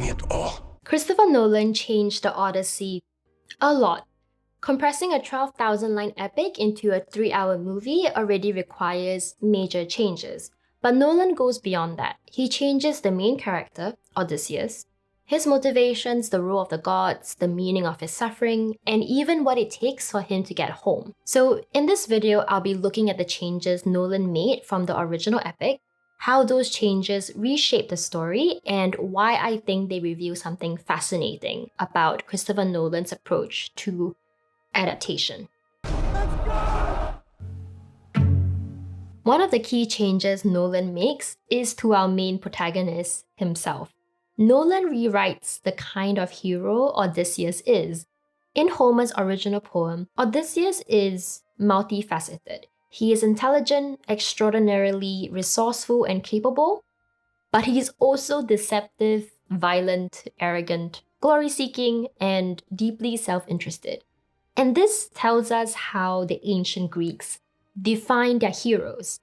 it all. Christopher Nolan changed the Odyssey a lot. Compressing a 12,000-line epic into a 3-hour movie already requires major changes. But Nolan goes beyond that. He changes the main character, Odysseus, his motivations, the role of the gods, the meaning of his suffering, and even what it takes for him to get home. So in this video, I'll be looking at the changes Nolan made from the original epic, how those changes reshape the story, and why I think they reveal something fascinating about Christopher Nolan's approach to adaptation. One of the key changes Nolan makes is to our main protagonist himself. Nolan rewrites the kind of hero Odysseus is. In Homer's original poem, Odysseus is multifaceted. He is intelligent, extraordinarily resourceful and capable, but he is also deceptive, violent, arrogant, glory-seeking, and deeply self-interested. And this tells us how the ancient Greeks defined their heroes.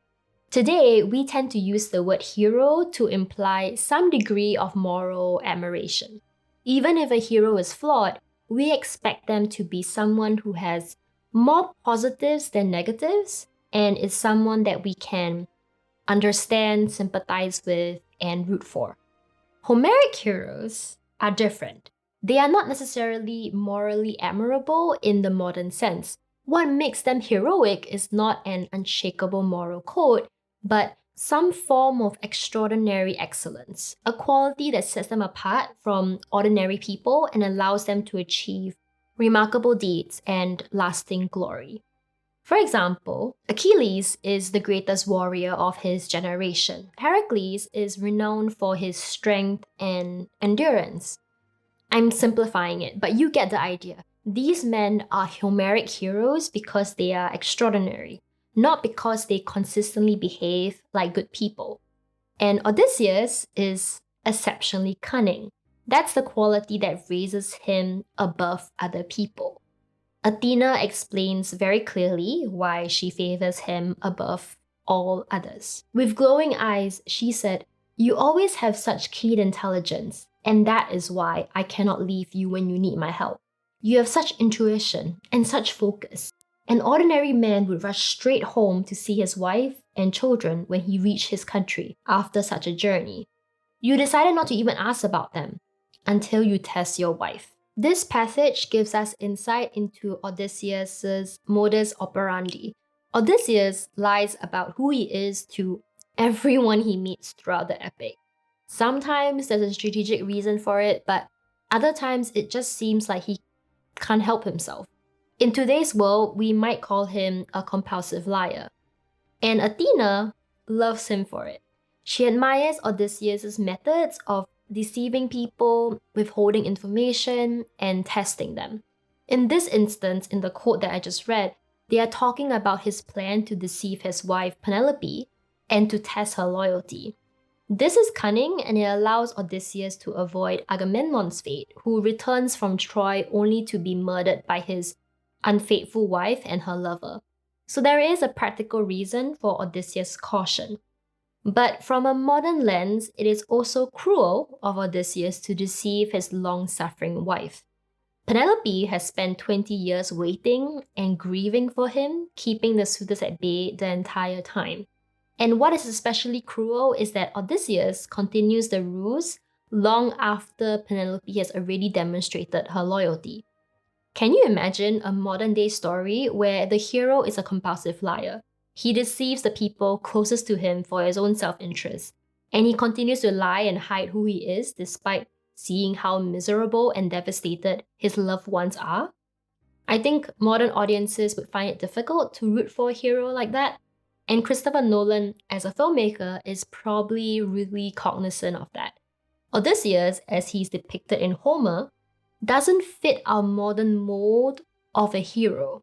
Today, we tend to use the word hero to imply some degree of moral admiration. Even if a hero is flawed, we expect them to be someone who has more positives than negatives and is someone that we can understand, sympathize with, and root for. Homeric heroes are different. They are not necessarily morally admirable in the modern sense. What makes them heroic is not an unshakable moral code, but some form of extraordinary excellence, a quality that sets them apart from ordinary people and allows them to achieve remarkable deeds and lasting glory. For example, Achilles is the greatest warrior of his generation. Heracles is renowned for his strength and endurance. I'm simplifying it, but you get the idea. These men are Homeric heroes because they are extraordinary, not because they consistently behave like good people. And Odysseus is exceptionally cunning. That's the quality that raises him above other people. Athena explains very clearly why she favors him above all others. With glowing eyes, she said, "You always have such keen intelligence, and that is why I cannot leave you when you need my help. You have such intuition and such focus. An ordinary man would rush straight home to see his wife and children when he reached his country after such a journey. You decided not to even ask about them until you test your wife." This passage gives us insight into Odysseus' modus operandi. Odysseus lies about who he is to everyone he meets throughout the epic. Sometimes there's a strategic reason for it, but other times it just seems like he can't help himself. In today's world, we might call him a compulsive liar. And Athena loves him for it. She admires Odysseus' methods of deceiving people, withholding information, and testing them. In this instance, in the quote that I just read, they are talking about his plan to deceive his wife Penelope and to test her loyalty. This is cunning, and it allows Odysseus to avoid Agamemnon's fate, who returns from Troy only to be murdered by his unfaithful wife and her lover. So there is a practical reason for Odysseus' caution. But from a modern lens, it is also cruel of Odysseus to deceive his long-suffering wife. Penelope has spent 20 years waiting and grieving for him, keeping the suitors at bay the entire time. And what is especially cruel is that Odysseus continues the ruse long after Penelope has already demonstrated her loyalty. Can you imagine a modern-day story where the hero is a compulsive liar? He deceives the people closest to him for his own self-interest, and he continues to lie and hide who he is despite seeing how miserable and devastated his loved ones are? I think modern audiences would find it difficult to root for a hero like that, and Christopher Nolan, as a filmmaker, is probably really cognizant of that. Odysseus, as he's depicted in Homer, doesn't fit our modern mold of a hero,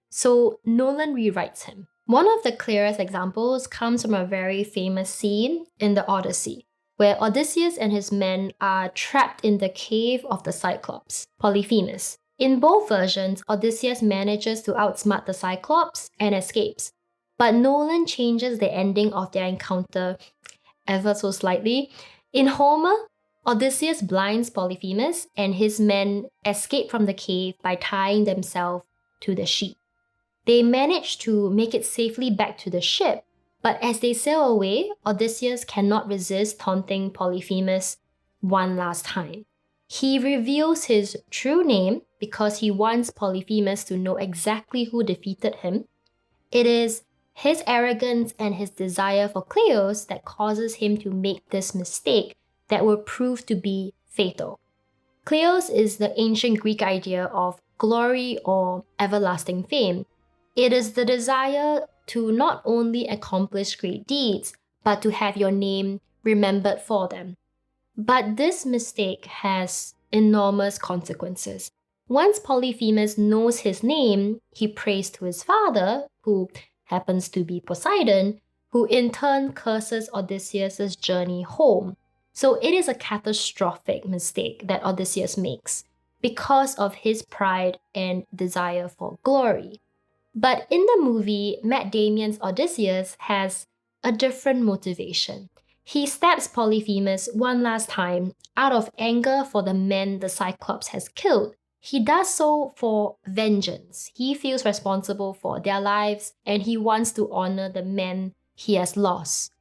so Nolan rewrites him. One of the clearest examples comes from a very famous scene in the Odyssey, where Odysseus and his men are trapped in the cave of the Cyclops, Polyphemus. In both versions, Odysseus manages to outsmart the Cyclops and escapes, but Nolan changes the ending of their encounter ever so slightly. In Homer, Odysseus blinds Polyphemus, and his men escape from the cave by tying themselves to the sheep. They manage to make it safely back to the ship, but as they sail away, Odysseus cannot resist taunting Polyphemus one last time. He reveals his true name because he wants Polyphemus to know exactly who defeated him. It is his arrogance and his desire for Cleos that causes him to make this mistake that will prove to be fatal. Cleos is the ancient Greek idea of glory or everlasting fame. It is the desire to not only accomplish great deeds, but to have your name remembered for them. But this mistake has enormous consequences. Once Polyphemus knows his name, he prays to his father, who happens to be Poseidon, who in turn curses Odysseus' journey home. So it is a catastrophic mistake that Odysseus makes because of his pride and desire for glory. But in the movie, Matt Damon's Odysseus has a different motivation. He stabs Polyphemus one last time out of anger for the men the Cyclops has killed. He does so for vengeance. He feels responsible for their lives and he wants to honor the men he has lost.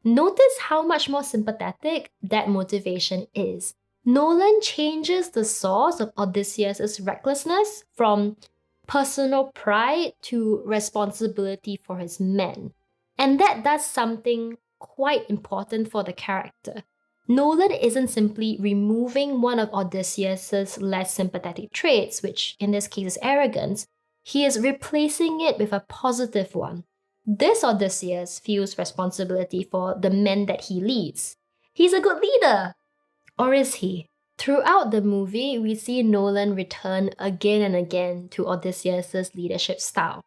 Notice how much more sympathetic that motivation is. Nolan changes the source of Odysseus' recklessness from personal pride to responsibility for his men. And that does something quite important for the character. Nolan isn't simply removing one of Odysseus' less sympathetic traits, which in this case is arrogance. He is replacing it with a positive one. This Odysseus feels responsibility for the men that he leads. He's a good leader! Or is he? Throughout the movie, we see Nolan return again and again to Odysseus' leadership style.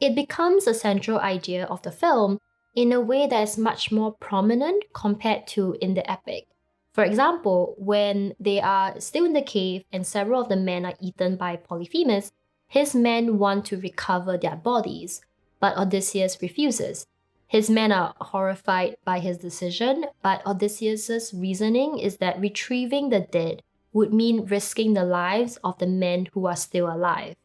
It becomes a central idea of the film in a way that is much more prominent compared to in the epic. For example, when they are still in the cave and several of the men are eaten by Polyphemus, his men want to recover their bodies, but Odysseus refuses. His men are horrified by his decision, but Odysseus' reasoning is that retrieving the dead would mean risking the lives of the men who are still alive.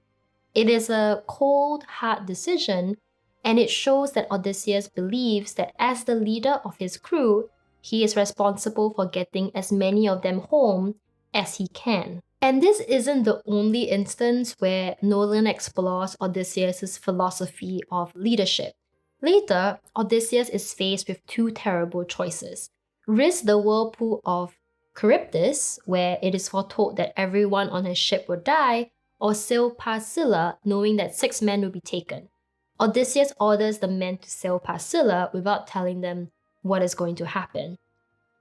It is a cold, hard decision, and it shows that Odysseus believes that as the leader of his crew, he is responsible for getting as many of them home as he can. And this isn't the only instance where Nolan explores Odysseus' philosophy of leadership. Later, Odysseus is faced with two terrible choices. Risk the whirlpool of Charybdis, where it is foretold that everyone on his ship would die, or sail past Scylla, knowing that 6 men will be taken. Odysseus orders the men to sail past Scylla without telling them what is going to happen.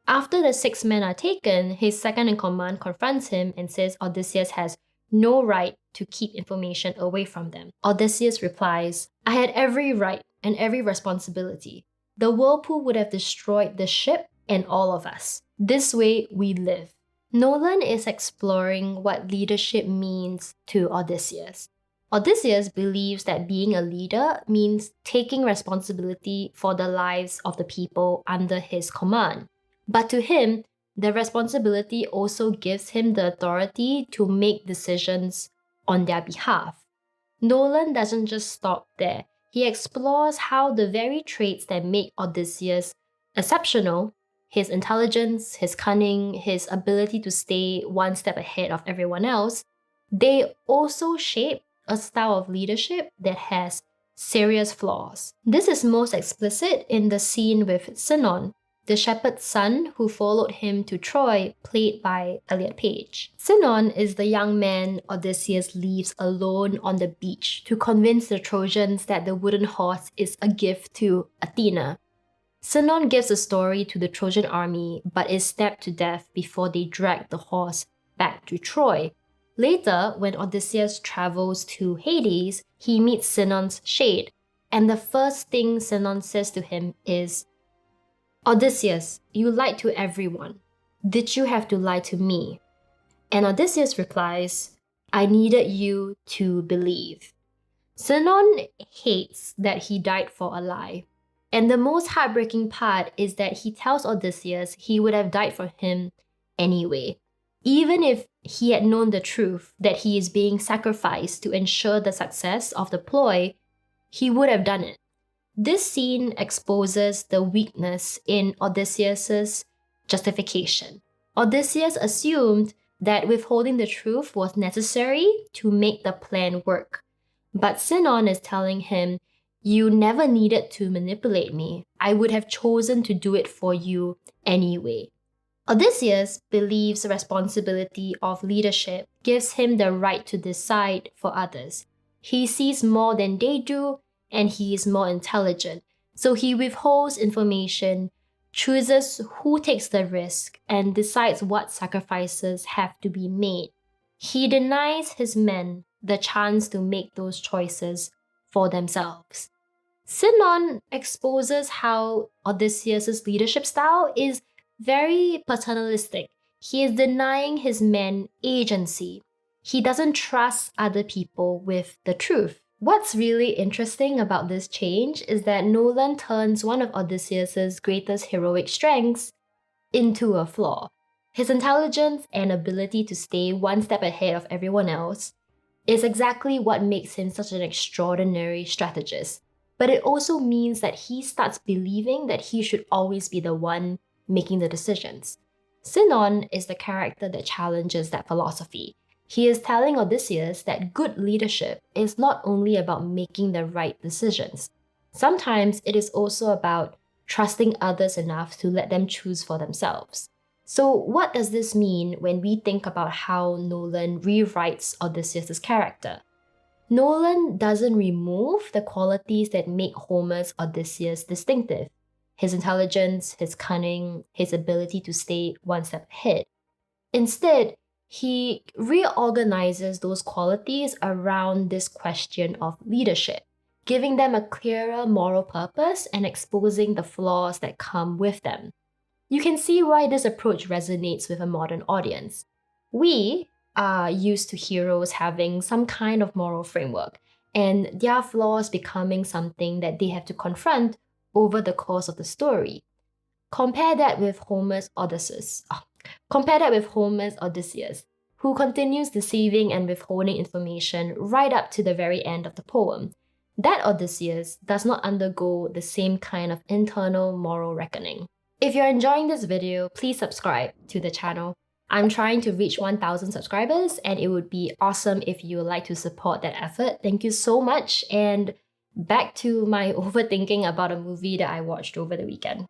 After the 6 men are taken, his second-in-command confronts him and says Odysseus has no right to keep information away from them. Odysseus replies, "I had every right and every responsibility. The whirlpool would have destroyed the ship and all of us. This way we live." Nolan is exploring what leadership means to Odysseus. Odysseus believes that being a leader means taking responsibility for the lives of the people under his command. But to him, the responsibility also gives him the authority to make decisions on their behalf. Nolan doesn't just stop there. He explores how the very traits that make Odysseus exceptional, his intelligence, his cunning, his ability to stay one step ahead of everyone else, they also shape a style of leadership that has serious flaws. This is most explicit in the scene with Sinon, the shepherd's son who followed him to Troy, played by Elliot Page. Sinon is the young man Odysseus leaves alone on the beach to convince the Trojans that the wooden horse is a gift to Athena. Sinon gives a story to the Trojan army but is stabbed to death before they drag the horse back to Troy. Later, when Odysseus travels to Hades, he meets Sinon's shade, and the first thing Sinon says to him is, "Odysseus, you lied to everyone. Did you have to lie to me?" And Odysseus replies, "I needed you to believe." Sinon hates that he died for a lie. And the most heartbreaking part is that he tells Odysseus he would have died for him anyway. Even if he had known the truth that he is being sacrificed to ensure the success of the ploy, he would have done it. This scene exposes the weakness in Odysseus's justification. Odysseus assumed that withholding the truth was necessary to make the plan work. But Sinon is telling him, "You never needed to manipulate me. I would have chosen to do it for you anyway." Odysseus believes the responsibility of leadership gives him the right to decide for others. He sees more than they do, and he is more intelligent. So he withholds information, chooses who takes the risk, and decides what sacrifices have to be made. He denies his men the chance to make those choices for themselves. Sinon exposes how Odysseus' leadership style is very paternalistic. He is denying his men agency. He doesn't trust other people with the truth. What's really interesting about this change is that Nolan turns one of Odysseus' greatest heroic strengths into a flaw. His intelligence and ability to stay one step ahead of everyone else is exactly what makes him such an extraordinary strategist. But it also means that he starts believing that he should always be the one making the decisions. Sinon is the character that challenges that philosophy. He is telling Odysseus that good leadership is not only about making the right decisions. Sometimes it is also about trusting others enough to let them choose for themselves. So what does this mean when we think about how Nolan rewrites Odysseus' character? Nolan doesn't remove the qualities that make Homer's Odysseus distinctive: his intelligence, his cunning, his ability to stay one step ahead. Instead, he reorganizes those qualities around this question of leadership, giving them a clearer moral purpose and exposing the flaws that come with them. You can see why this approach resonates with a modern audience. We are used to heroes having some kind of moral framework, and their flaws becoming something that they have to confront over the course of the story. Compare that with Homer's Odysseus. Who continues deceiving and withholding information right up to the very end of the poem. That Odysseus does not undergo the same kind of internal moral reckoning. If you're enjoying this video, please subscribe to the channel. I'm trying to reach 1,000 subscribers, and it would be awesome if you would like to support that effort. Thank you so much, and back to my overthinking about a movie that I watched over the weekend.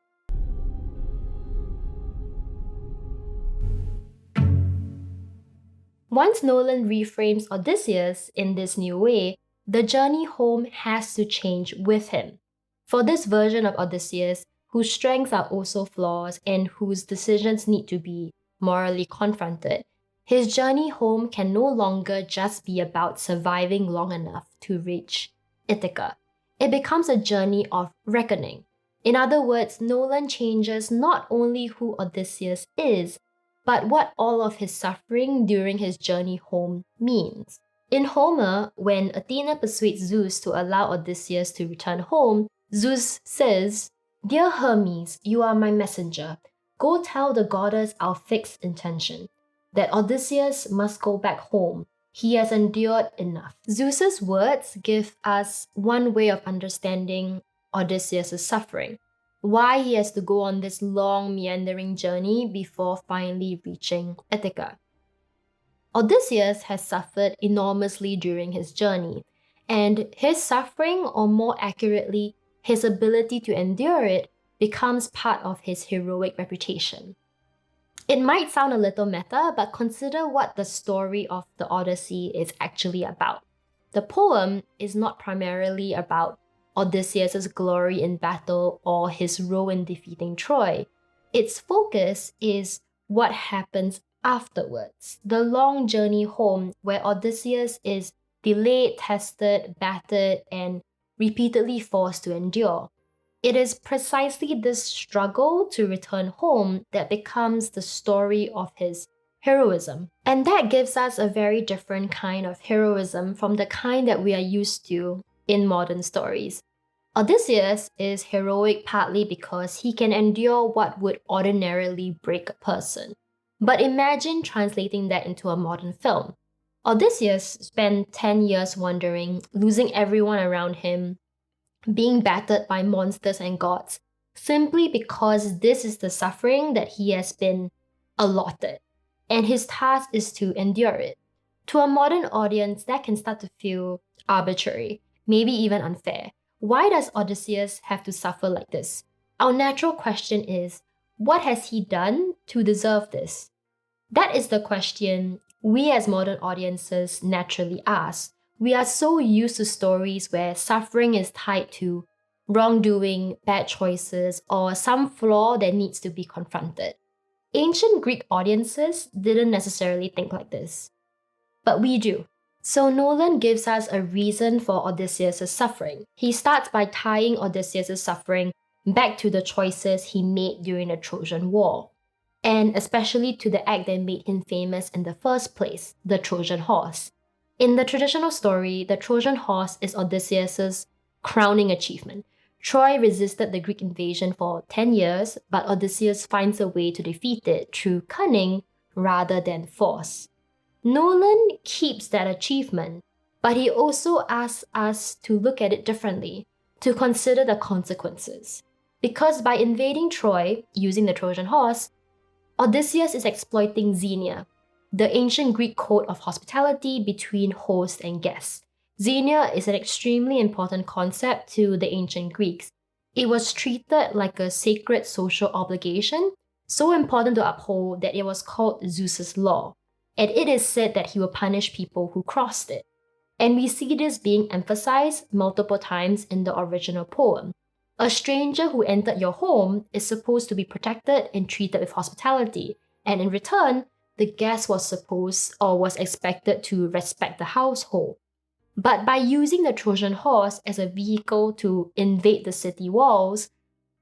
Once Nolan reframes Odysseus in this new way, the journey home has to change with him. For this version of Odysseus, whose strengths are also flaws and whose decisions need to be morally confronted, his journey home can no longer just be about surviving long enough to reach Ithaca. It becomes a journey of reckoning. In other words, Nolan changes not only who Odysseus is, but what all of his suffering during his journey home means. In Homer, when Athena persuades Zeus to allow Odysseus to return home, Zeus says, "Dear Hermes, you are my messenger. Go tell the goddess our fixed intention, that Odysseus must go back home. He has endured enough." Zeus's words give us one way of understanding Odysseus' suffering, why he has to go on this long meandering journey before finally reaching Ithaca. Odysseus has suffered enormously during his journey, and his suffering, or more accurately, his ability to endure it, becomes part of his heroic reputation. It might sound a little meta, but consider what the story of the Odyssey is actually about. The poem is not primarily about Odysseus' glory in battle or his role in defeating Troy. Its focus is what happens afterwards, the long journey home where Odysseus is delayed, tested, battered, and repeatedly forced to endure. It is precisely this struggle to return home that becomes the story of his heroism. And that gives us a very different kind of heroism from the kind that we are used to in modern stories. Odysseus is heroic partly because he can endure what would ordinarily break a person. But imagine translating that into a modern film. Odysseus spent 10 years wandering, losing everyone around him, being battered by monsters and gods, simply because this is the suffering that he has been allotted, and his task is to endure it. To a modern audience, that can start to feel arbitrary, maybe even unfair. Why does Odysseus have to suffer like this? Our natural question is, what has he done to deserve this? That is the question we as modern audiences naturally ask. We are so used to stories where suffering is tied to wrongdoing, bad choices, or some flaw that needs to be confronted. Ancient Greek audiences didn't necessarily think like this, but we do. So Nolan gives us a reason for Odysseus' suffering. He starts by tying Odysseus' suffering back to the choices he made during the Trojan War, and especially to the act that made him famous in the first place, the Trojan horse. In the traditional story, the Trojan horse is Odysseus' crowning achievement. Troy resisted the Greek invasion for 10 years, but Odysseus finds a way to defeat it through cunning rather than force. Nolan keeps that achievement, but he also asks us to look at it differently, to consider the consequences. Because by invading Troy, using the Trojan horse, Odysseus is exploiting Xenia, the ancient Greek code of hospitality between host and guest. Xenia is an extremely important concept to the ancient Greeks. It was treated like a sacred social obligation, so important to uphold that it was called Zeus's law, and it is said that he will punish people who crossed it. And we see this being emphasized multiple times in the original poem. A stranger who entered your home is supposed to be protected and treated with hospitality, and in return, the guest was supposed or was expected to respect the household. But by using the Trojan horse as a vehicle to invade the city walls,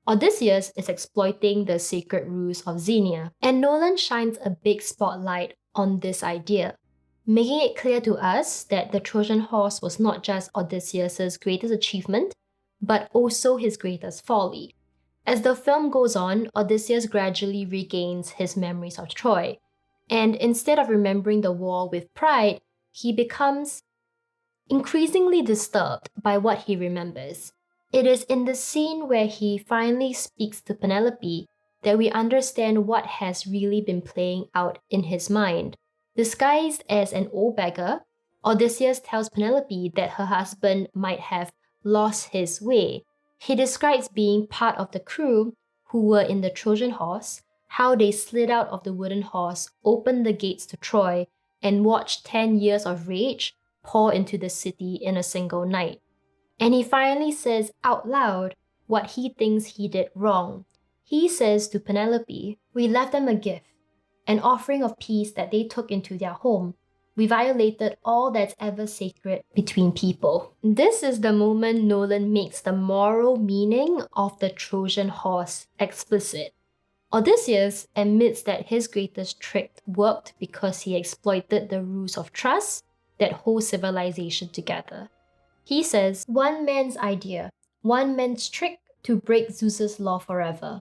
Odysseus is exploiting the sacred rules of Xenia. And Nolan shines a big spotlight on this idea, making it clear to us that the Trojan horse was not just Odysseus' greatest achievement, but also his greatest folly. As the film goes on, Odysseus gradually regains his memories of Troy, and instead of remembering the war with pride, he becomes increasingly disturbed by what he remembers. It is in the scene where he finally speaks to Penelope that we understand what has really been playing out in his mind. Disguised as an old beggar, Odysseus tells Penelope that her husband might have lost his way. He describes being part of the crew who were in the Trojan horse, how they slid out of the wooden horse, opened the gates to Troy, and watched 10 years of rage pour into the city in a single night. And he finally says out loud what he thinks he did wrong. He says to Penelope, "We left them a gift, an offering of peace that they took into their home. We violated all that's ever sacred between people." This is the moment Nolan makes the moral meaning of the Trojan horse explicit. Odysseus admits that his greatest trick worked because he exploited the rules of trust that hold civilization together. He says, "One man's idea, one man's trick to break Zeus's law forever."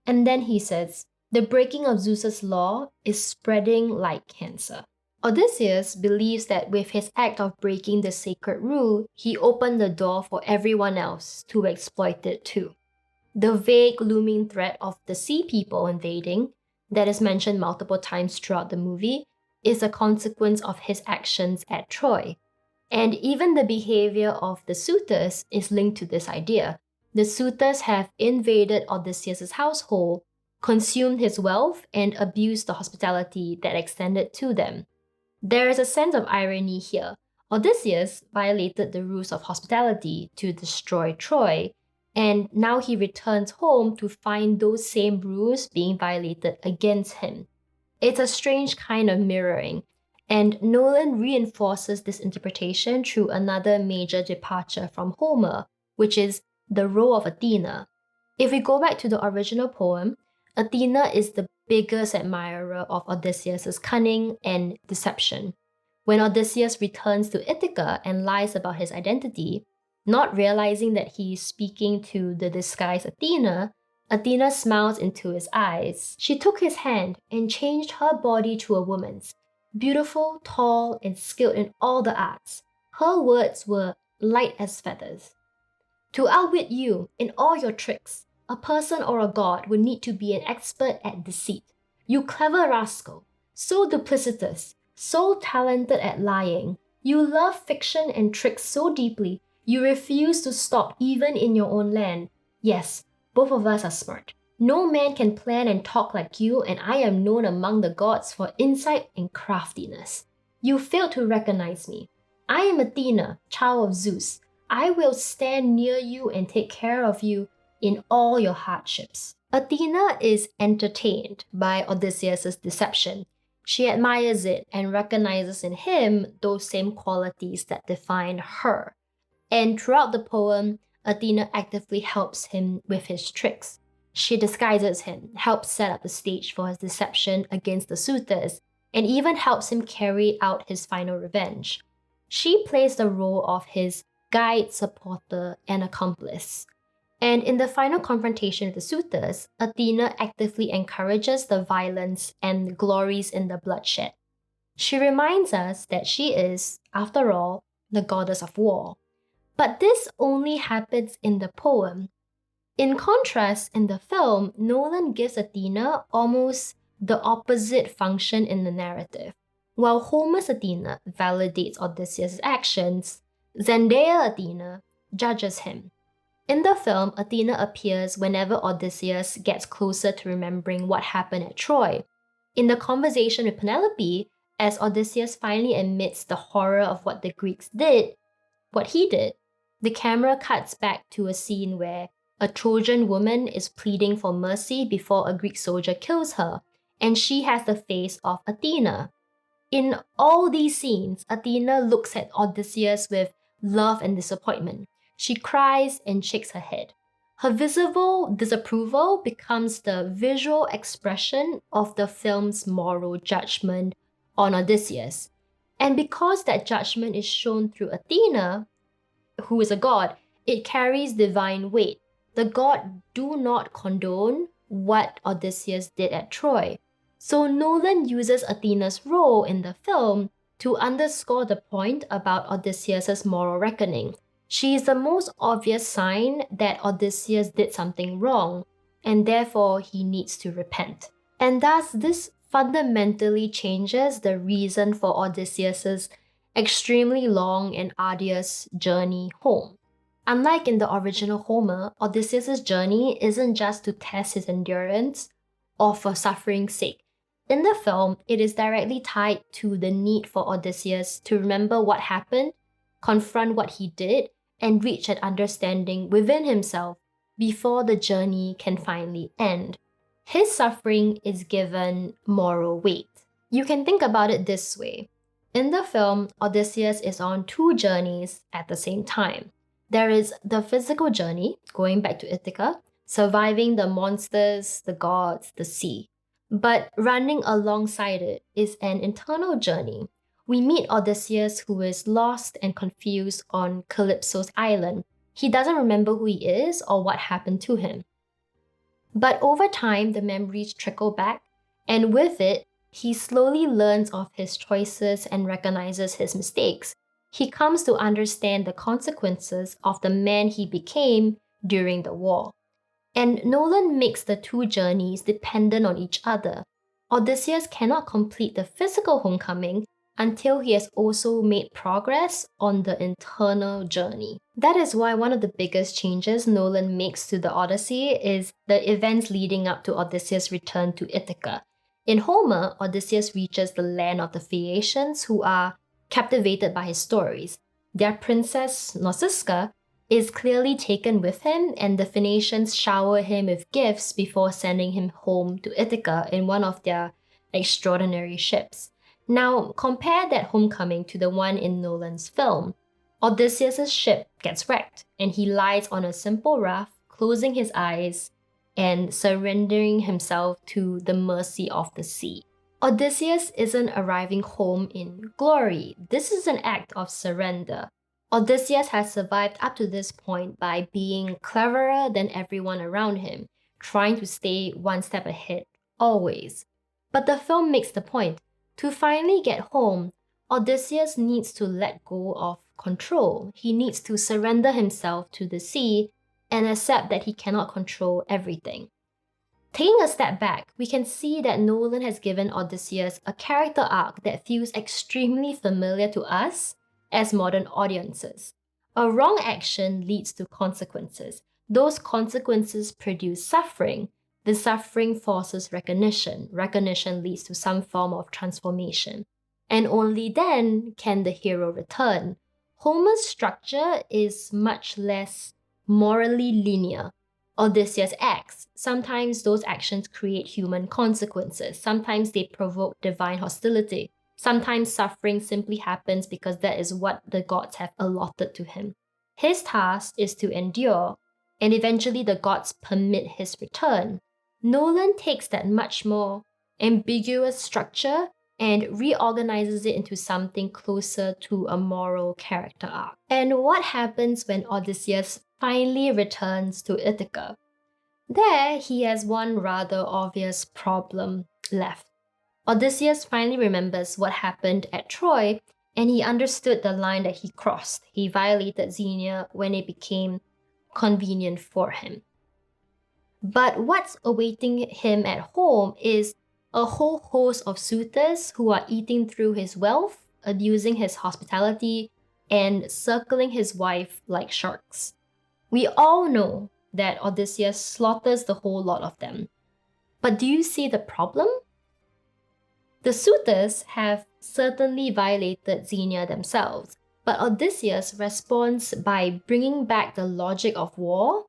And then he says, "The breaking of Zeus's law is spreading like cancer." Odysseus believes that with his act of breaking the sacred rule, he opened the door for everyone else to exploit it too. The vague looming threat of the sea people invading, that is mentioned multiple times throughout the movie, is a consequence of his actions at Troy. And even the behavior of the suitors is linked to this idea. The suitors have invaded Odysseus' household, consumed his wealth, and abused the hospitality that extended to them. There is a sense of irony here. Odysseus violated the rules of hospitality to destroy Troy, and now he returns home to find those same rules being violated against him. It's a strange kind of mirroring, and Nolan reinforces this interpretation through another major departure from Homer, which is the role of Athena. If we go back to the original poem, Athena is the biggest admirer of Odysseus' cunning and deception. When Odysseus returns to Ithaca and lies about his identity, not realizing that he is speaking to the disguised Athena, Athena smiles into his eyes. She took his hand and changed her body to a woman's, beautiful, tall, and skilled in all the arts. Her words were light as feathers. To outwit you in all your tricks, a person or a god would need to be an expert at deceit. You clever rascal, so duplicitous, so talented at lying. You love fiction and tricks so deeply, you refuse to stop even in your own land. Yes, both of us are smart. No man can plan and talk like you, and I am known among the gods for insight and craftiness. You failed to recognize me. I am Athena, child of Zeus. I will stand near you and take care of you in all your hardships. Athena is entertained by Odysseus' deception. She admires it and recognizes in him those same qualities that define her. And throughout the poem, Athena actively helps him with his tricks. She disguises him, helps set up the stage for his deception against the suitors, and even helps him carry out his final revenge. She plays the role of his guide, supporter, and accomplice. And in the final confrontation with the suitors, Athena actively encourages the violence and glories in the bloodshed. She reminds us that she is, after all, the goddess of war. But this only happens in the poem. In contrast, in the film, Nolan gives Athena almost the opposite function in the narrative. While Homer's Athena validates Odysseus' actions, Zendaya Athena judges him. In the film, Athena appears whenever Odysseus gets closer to remembering what happened at Troy. In the conversation with Penelope, as Odysseus finally admits the horror of what the Greeks did, what he did, the camera cuts back to a scene where a Trojan woman is pleading for mercy before a Greek soldier kills her, and she has the face of Athena. In all these scenes, Athena looks at Odysseus with love and disappointment. She cries and shakes her head. Her visible disapproval becomes the visual expression of the film's moral judgment on Odysseus. And because that judgment is shown through Athena, who is a god, it carries divine weight. The god do not condone what Odysseus did at Troy. So Nolan uses Athena's role in the film to underscore the point about Odysseus' moral reckoning. She is the most obvious sign that Odysseus did something wrong, and therefore he needs to repent. And thus, this fundamentally changes the reason for Odysseus' extremely long and arduous journey home. Unlike in the original Homer, Odysseus' journey isn't just to test his endurance or for suffering's sake. In the film, it is directly tied to the need for Odysseus to remember what happened, confront what he did, and reach an understanding within himself before the journey can finally end. His suffering is given moral weight. You can think about it this way. In the film, Odysseus is on two journeys at the same time. There is the physical journey, going back to Ithaca, surviving the monsters, the gods, the sea. But running alongside it is an internal journey. We meet Odysseus, who is lost and confused on Calypso's island. He doesn't remember who he is or what happened to him. But over time, the memories trickle back, and with it, he slowly learns of his choices and recognizes his mistakes. He comes to understand the consequences of the man he became during the war. And Nolan makes the two journeys dependent on each other. Odysseus cannot complete the physical homecoming until he has also made progress on the internal journey. That is why one of the biggest changes Nolan makes to the Odyssey is the events leading up to Odysseus' return to Ithaca. In Homer, Odysseus reaches the land of the Phaeacians, who are captivated by his stories. Their princess, Nausicaa, is clearly taken with him, and the Phoenicians shower him with gifts before sending him home to Ithaca in one of their extraordinary ships. Now, compare that homecoming to the one in Nolan's film. Odysseus' ship gets wrecked, and he lies on a simple raft, closing his eyes and surrendering himself to the mercy of the sea. Odysseus isn't arriving home in glory. This is an act of surrender. Odysseus has survived up to this point by being cleverer than everyone around him, trying to stay one step ahead, always. But the film makes the point. To finally get home, Odysseus needs to let go of control. He needs to surrender himself to the sea and accept that he cannot control everything. Taking a step back, we can see that Nolan has given Odysseus a character arc that feels extremely familiar to us as modern audiences. A wrong action leads to consequences. Those consequences produce suffering. The suffering forces recognition. Recognition leads to some form of transformation. And only then can the hero return. Homer's structure is much less morally linear. Odysseus acts. Sometimes those actions create human consequences. Sometimes they provoke divine hostility. Sometimes suffering simply happens because that is what the gods have allotted to him. His task is to endure, and eventually the gods permit his return. Nolan takes that much more ambiguous structure and reorganizes it into something closer to a moral character arc. And what happens when Odysseus finally returns to Ithaca? There, he has one rather obvious problem left. Odysseus finally remembers what happened at Troy, and he understood the line that he crossed. He violated Xenia when it became convenient for him. But what's awaiting him at home is a whole host of suitors who are eating through his wealth, abusing his hospitality, and circling his wife like sharks. We all know that Odysseus slaughters the whole lot of them. But do you see the problem? The suitors have certainly violated Xenia themselves, but Odysseus responds by bringing back the logic of war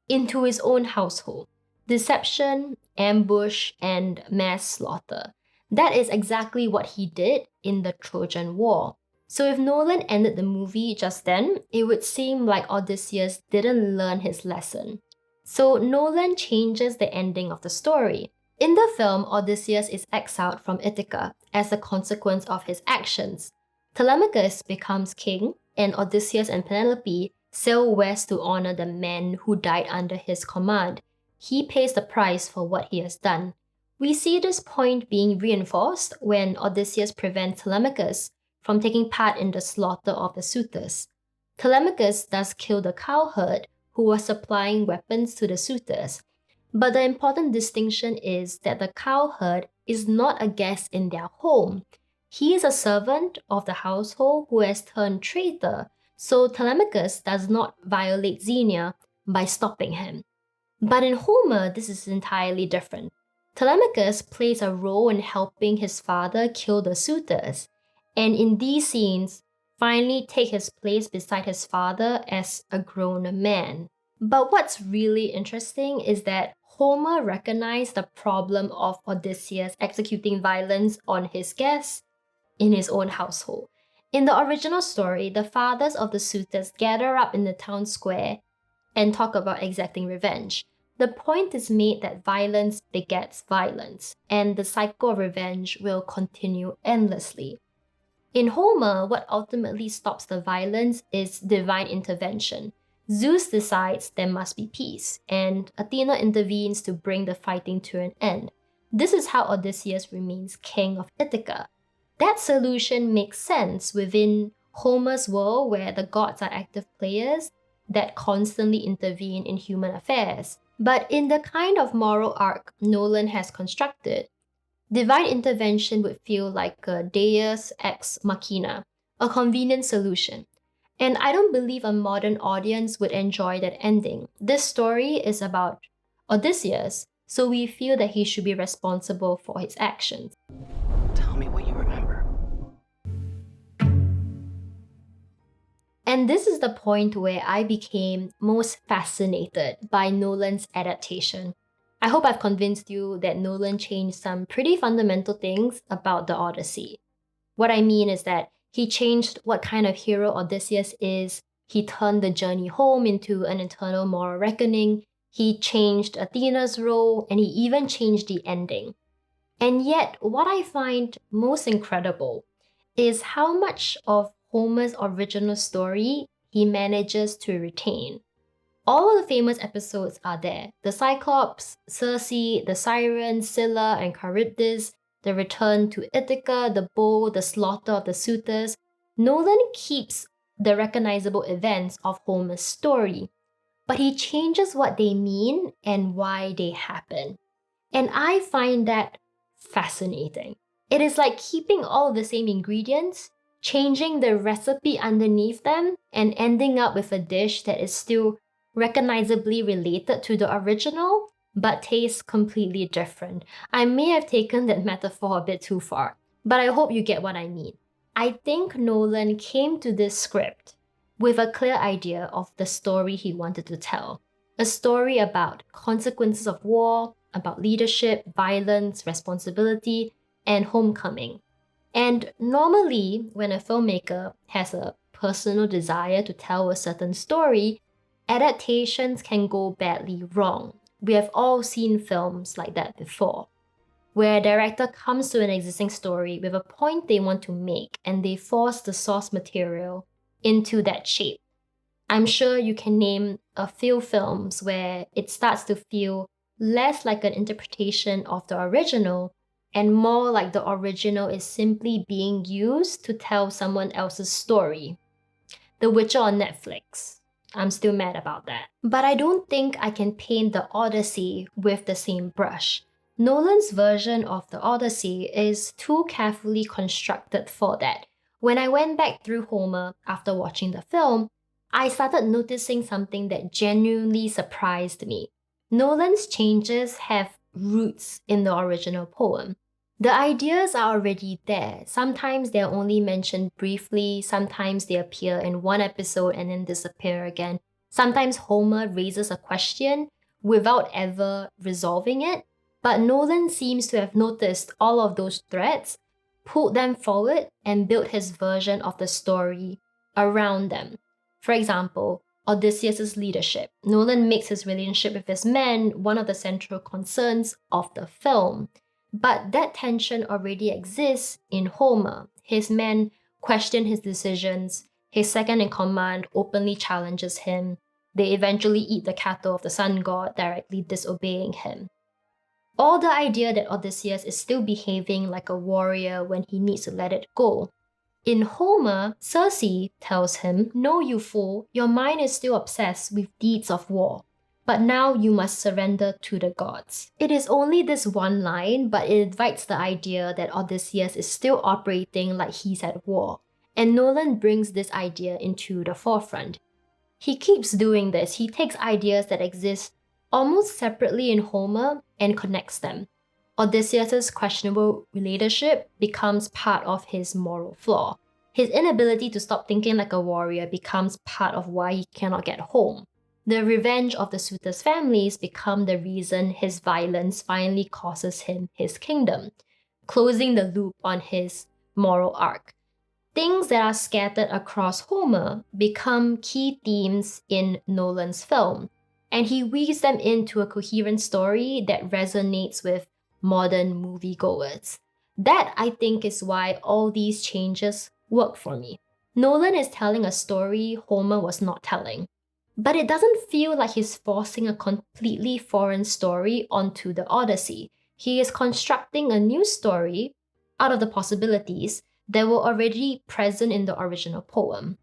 into his own household. Deception, ambush, and mass slaughter. That is exactly what he did in the Trojan War. So if Nolan ended the movie just then, it would seem like Odysseus didn't learn his lesson. So Nolan changes the ending of the story. In the film, Odysseus is exiled from Ithaca as a consequence of his actions. Telemachus becomes king, and Odysseus and Penelope sail west to honor the men who died under his command. He pays the price for what he has done. We see this point being reinforced when Odysseus prevents Telemachus from taking part in the slaughter of the suitors. Telemachus does kill the cowherd who was supplying weapons to the suitors, but the important distinction is that the cowherd is not a guest in their home. He is a servant of the household who has turned traitor, so Telemachus does not violate Xenia by stopping him. But in Homer, this is entirely different. Telemachus plays a role in helping his father kill the suitors, and in these scenes, finally take his place beside his father as a grown man. But what's really interesting is that Homer recognized the problem of Odysseus executing violence on his guests in his own household. In the original story, the fathers of the suitors gather up in the town square and talk about exacting revenge. The point is made that violence begets violence, and the cycle of revenge will continue endlessly. In Homer, what ultimately stops the violence is divine intervention. Zeus decides there must be peace, and Athena intervenes to bring the fighting to an end. This is how Odysseus remains king of Ithaca. That solution makes sense within Homer's world where the gods are active players that constantly intervene in human affairs. But in the kind of moral arc Nolan has constructed, divine intervention would feel like a deus ex machina, a convenient solution. And I don't believe a modern audience would enjoy that ending. This story is about Odysseus, so we feel that he should be responsible for his actions. Tell me what you remember. And this is the point where I became most fascinated by Nolan's adaptation. I hope I've convinced you that Nolan changed some pretty fundamental things about the Odyssey. What I mean is that he changed what kind of hero Odysseus is, he turned the journey home into an internal moral reckoning, he changed Athena's role, and he even changed the ending. And yet, what I find most incredible is how much of Homer's original story he manages to retain. All of the famous episodes are there. The Cyclops, Circe, the Sirens, Scylla and Charybdis, the return to Ithaca, the bow, the slaughter of the suitors. Nolan keeps the recognizable events of Homer's story, but he changes what they mean and why they happen. And I find that fascinating. It is like keeping all the same ingredients, changing the recipe underneath them, and ending up with a dish that is still recognizably related to the original, but tastes completely different. I may have taken that metaphor a bit too far, but I hope you get what I mean. I think Nolan came to this script with a clear idea of the story he wanted to tell. A story about consequences of war, about leadership, violence, responsibility, and homecoming. And normally, when a filmmaker has a personal desire to tell a certain story, adaptations can go badly wrong. We have all seen films like that before, where a director comes to an existing story with a point they want to make and they force the source material into that shape. I'm sure you can name a few films where it starts to feel less like an interpretation of the original and more like the original is simply being used to tell someone else's story. The Witcher on Netflix. I'm still mad about that. But I don't think I can paint the Odyssey with the same brush. Nolan's version of the Odyssey is too carefully constructed for that. When I went back through Homer after watching the film, I started noticing something that genuinely surprised me. Nolan's changes have roots in the original poem. The ideas are already there. Sometimes they're only mentioned briefly, sometimes they appear in one episode and then disappear again. Sometimes Homer raises a question without ever resolving it, but Nolan seems to have noticed all of those threads, pulled them forward, and built his version of the story around them. For example, Odysseus' leadership. Nolan makes his relationship with his men one of the central concerns of the film. But that tension already exists in Homer. His men question his decisions. His second in command openly challenges him. They eventually eat the cattle of the sun god, directly disobeying him. Or the idea that Odysseus is still behaving like a warrior when he needs to let it go. In Homer, Circe tells him, "No, you fool, your mind is still obsessed with deeds of war. But now you must surrender to the gods." It is only this one line, but it invites the idea that Odysseus is still operating like he's at war, and Nolan brings this idea into the forefront. He keeps doing this. He takes ideas that exist almost separately in Homer and connects them. Odysseus' questionable leadership becomes part of his moral flaw. His inability to stop thinking like a warrior becomes part of why he cannot get home. The revenge of the suitors' families become the reason his violence finally costs him his kingdom, closing the loop on his moral arc. Things that are scattered across Homer become key themes in Nolan's film, and he weaves them into a coherent story that resonates with modern moviegoers. That, I think, is why all these changes work for me. Nolan is telling a story Homer was not telling. But it doesn't feel like he's forcing a completely foreign story onto the Odyssey. He is constructing a new story out of the possibilities that were already present in the original poem.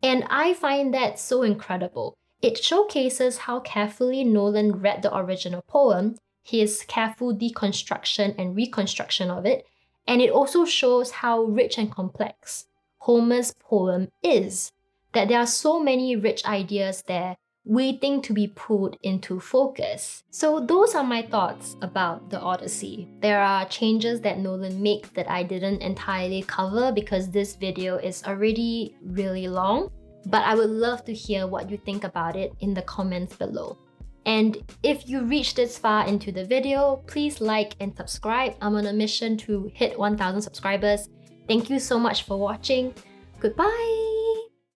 And I find that so incredible. It showcases how carefully Nolan read the original poem, his careful deconstruction and reconstruction of it, and it also shows how rich and complex Homer's poem is. That there are so many rich ideas there waiting to be put into focus. So those are my thoughts about the Odyssey. There are changes that Nolan makes that I didn't entirely cover because this video is already really long, but I would love to hear what you think about it in the comments below. And if you reached this far into the video, please like and subscribe. I'm on a mission to hit 1,000 subscribers. Thank you so much for watching. Goodbye!